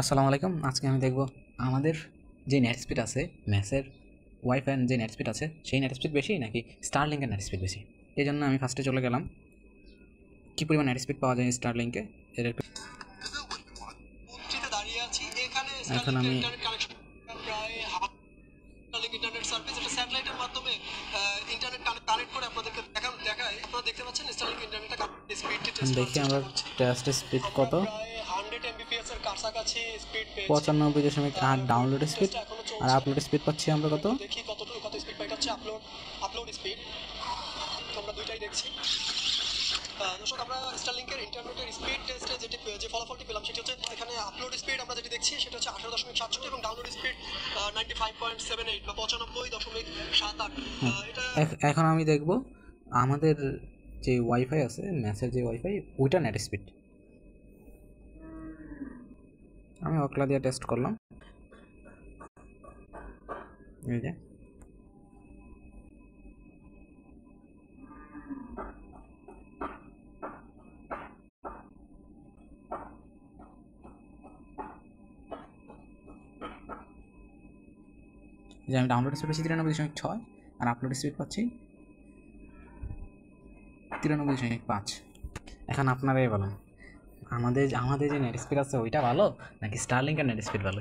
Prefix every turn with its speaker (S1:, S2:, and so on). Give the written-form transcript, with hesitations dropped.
S1: আসসালামু আলাইকুম। আজকে আমি দেখব আমাদের যে নেট স্পিড আছে ম্যাসের ওয়াইফাই যে নেট স্পিড আছে সেই নেট স্পিড বেশি নাকি স্টারলিংকের নেট স্পিড বেশি। এই জন্য আমি ফার্স্টে চলে গেলাম কী পরিমাণ নেট স্পিড পাওয়া যায় স্টারলিংকে এর একটু। এখন আমি
S2: ইন্টারনেট সার্ভিস এটা স্যাটেলাইটের মাধ্যমে ইন্টারনেট কানেক্ট করে আপনাদেরকে দেখায়। আপনারা দেখতে পাচ্ছেন স্টারলিংক ইন্টারনেটটা স্পিডটি টেস্ট করার
S1: দেখি
S2: চেষ্টা
S1: আমরা
S2: করছি।
S1: টেস্ট স্পিড
S2: আমরা
S1: কত,
S2: প্রায় 100 এমবিপিএস এর কাছাকাছি স্পিড পেয়েছি।
S1: 95.8 ডাউনলোড স্পিড,
S2: টেস্টটা এখনো
S1: আর
S2: চলছে।
S1: আপলোড স্পিড পাচ্ছি আমরা কত।
S2: একটু দেখি কত স্পিড পাই। এটা হচ্ছে আপলোড স্পিড। আমরা দুইটাই দেখছি। দর্শক, আমরা স্টারলিংকের ইন্টারনেটের স্পিড টেস্টে যে ফলাফলটি পেলাম সেটি হচ্ছে এখানে আপলোড স্পিড আমরা যেটি দেখছি সেটা হচ্ছে 18.67 এবং ডাউনলোড স্পিড 95.78 বা 95.78। এটা
S1: এখন আমি দেখব আমাদের যে ওয়াইফাই আছে ম্যাসের যে ওয়াইফাই ওইটা নেট স্পিড। আমি ওকলা দিয়ে টেস্ট করলাম, এই যে আমি ডাউনলোড স্পিড পাচ্ছি 93.6 আর আপলোড স্পিড পাচ্ছি 93.5। এখন আপনারাই বলেন আমাদের যে নেট স্পিড আছে ওইটা ভালো নাকি স্টারলিংকের নেট স্পিড ভালো।